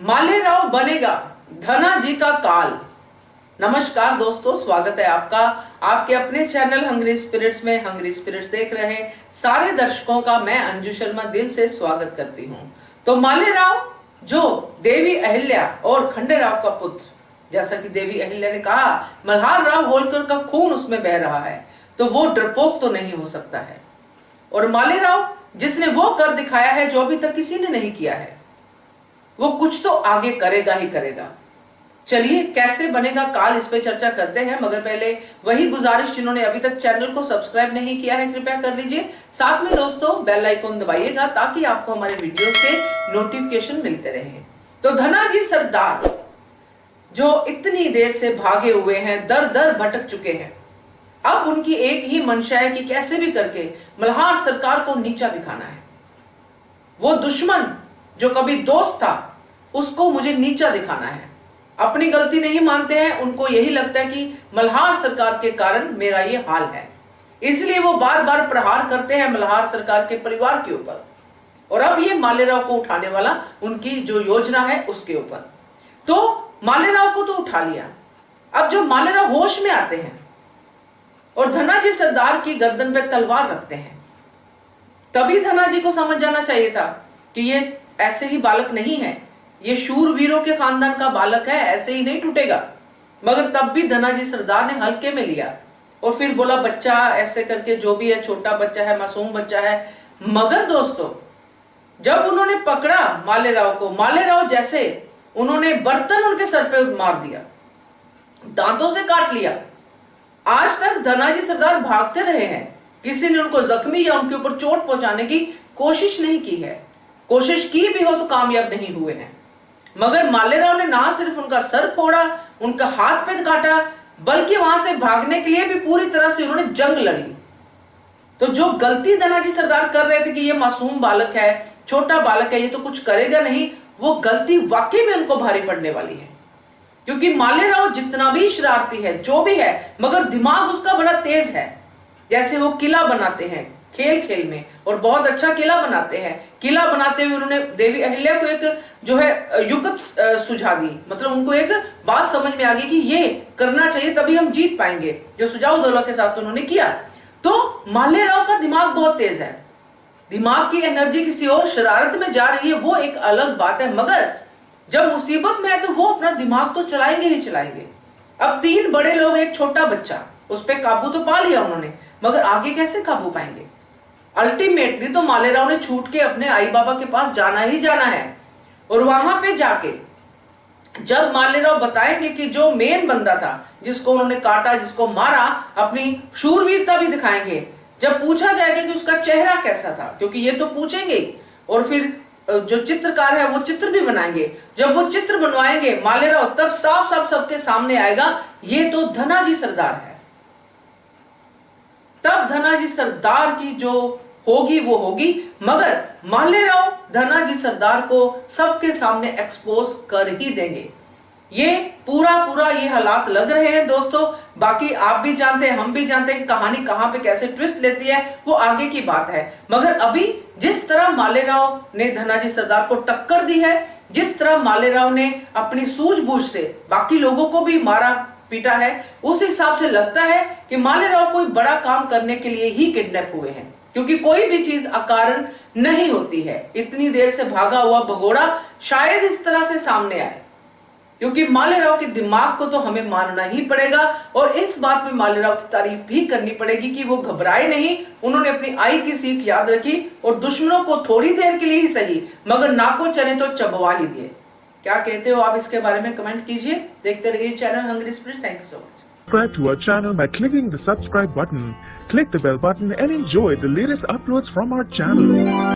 मालेराव बनेगा धना जी का काल। नमस्कार दोस्तों, स्वागत है आपका आपके अपने चैनल हंग्री स्पिरिट्स में। हंग्री स्पिरिट्स देख रहे सारे दर्शकों का मैं अंजू शर्मा दिल से स्वागत करती हूं। तो मालेराव जो देवी अहिल्या और खंडेराव का पुत्र, जैसा कि देवी अहिल्या ने कहा मल्हार राव होलकर का खून उसमें बह रहा है, तो वो डरपोक तो नहीं हो सकता है। और मालेराव जिसने वो कर दिखाया है जो अभी तक किसी ने नहीं किया है, वो कुछ तो आगे करेगा ही करेगा। चलिए कैसे बनेगा काल, इस पे चर्चा करते हैं। मगर पहले वही गुजारिश, जिन्होंने अभी तक चैनल को सब्सक्राइब नहीं किया है कृपया कर लीजिए। साथ में दोस्तों बेल आइकन दबाइएगा ताकि आपको हमारे वीडियो के नोटिफिकेशन मिलते रहे। तो धना जी सरदार जो इतनी देर से भागे हुए हैं, दर दर भटक चुके हैं, अब उनकी एक ही मंशा है कि कैसे भी करके मल्हार सरकार को नीचा दिखाना है। वो दुश्मन जो कभी दोस्त था उसको मुझे नीचा दिखाना है। अपनी गलती नहीं मानते हैं, उनको यही लगता है कि मल्हार सरकार के कारण मेरा ये हाल है, इसलिए वो बार बार प्रहार करते हैं मल्हार सरकार के परिवार के ऊपर। और अब ये मालेराव को उठाने वाला उनकी जो योजना है उसके ऊपर। तो मालेराव को तो उठा लिया। अब जो मालेराव होश में आते हैं और धना जी सरदार की गर्दन पे तलवार रखते हैं, तभी धना जी को समझ जाना चाहिए था कि ये ऐसे ही बालक नहीं है, ये शूरवीरों के खानदान का बालक है, ऐसे ही नहीं टूटेगा। मगर तब भी धना जी सरदार ने हल्के में लिया और फिर बोला बच्चा, ऐसे करके जो भी है छोटा बच्चा है, मासूम बच्चा है। मगर दोस्तों जब उन्होंने पकड़ा मालेराव को, मालेराव जैसे उन्होंने बर्तन उनके सर पे मार दिया, दांतों से काट लिया। आज तक धना जी सरदार भागते रहे हैं, किसी ने उनको जख्मी या उनके ऊपर चोट पहुंचाने की कोशिश नहीं की है। कोशिश की भी हो तो कामयाब नहीं हुए हैं। मगर मालेराव ने ना सिर्फ उनका सर फोड़ा, उनका हाथ पे काटा, बल्कि वहां से भागने के लिए भी पूरी तरह से उन्होंने जंग लड़ी। तो जो गलती धना जी सरदार कर रहे थे कि ये मासूम बालक है, छोटा बालक है, ये तो कुछ करेगा नहीं, वो गलती वाकई में उनको भारी पड़ने वाली है। क्योंकि मालेराव जितना भी शरारती है, जो भी है, मगर दिमाग उसका बड़ा तेज है। जैसे वो किला बनाते हैं खेल खेल में, और बहुत अच्छा किला बनाते हैं। किला बनाते हुए उन्होंने देवी अहिल्या को एक जो है युक्त सुझा दी, मतलब उनको एक बात समझ में आ गई कि ये करना चाहिए तभी हम जीत पाएंगे, जो सुझाव दौला के साथ उन्होंने किया। तो मालेराव का दिमाग बहुत तेज है, दिमाग की एनर्जी किसी और शरारत में जा रही है, वो एक अलग बात है। मगर जब मुसीबत में है तो वो अपना दिमाग तो चलाएंगे ही चलाएंगे। अब 3 बड़े लोग, एक छोटा बच्चा, उस पर काबू तो पा लिया उन्होंने, मगर आगे कैसे काबू पाएंगे? अल्टीमेटली तो मालेराव ने छूट के अपने आई बाबा के पास जाना ही जाना है। और वहां पे जाके जब मालेराव बताएंगे कि जो मेन बंदा था, जिसको उन्होंने काटा, जिसको मारा, अपनी शूरवीरता भी दिखाएंगे। जब पूछा जाएगा कि उसका चेहरा कैसा था, क्योंकि ये तो पूछेंगे, और फिर जो चित्रकार है वो चित्र भी बनाएंगे। जब वो चित्र बनवाएंगे मालेराव, तब साफ साफ सबके सामने आएगा ये तो धना जी सरदार है। तब धना जी सरदार की जो होगी वो होगी। मगर मालेराव धना जी सरदार को सबके सामने एक्सपोज कर ही देंगे। ये पूरा ये हालात लग रहे हैं दोस्तों। बाकी आप भी जानते हैं, हम भी जानते हैं कि कहानी कहां पे कैसे ट्विस्ट लेती है, वो आगे की बात है। मगर अभी जिस तरह मालेराव ने धना जी सरदार को टक्कर दी है, जिस तरह मालेराव ने अपनी सूझबूझ से बाकी लोगों को भी मारा पीटा है, उस हिसाब से लगता है कि मालेराव कोई बड़ा काम करने के लिए ही किडनैप हुए हैं। क्योंकि कोई भी चीज अकारण नहीं होती है। इतनी देर से भागा हुआ भगोड़ा शायद इस तरह से सामने आए, क्योंकि मालेराव के दिमाग को तो हमें मानना ही पड़ेगा। और इस बात में मालेराव की तारीफ भी करनी पड़ेगी कि वो घबराए नहीं, उन्होंने अपनी आई की सीख याद रखी और दुश्मनों को थोड़ी देर के लिए ही सही, मगर नाको चने तो चबवा ही दिए। क्या कहते हो आप इसके बारे में कमेंट कीजिए। देखते रहिए channel hungry spirits. Thank you so much. Subscribe to our channel by clicking the subscribe button. Click the bell button and enjoy the latest uploads from our channel.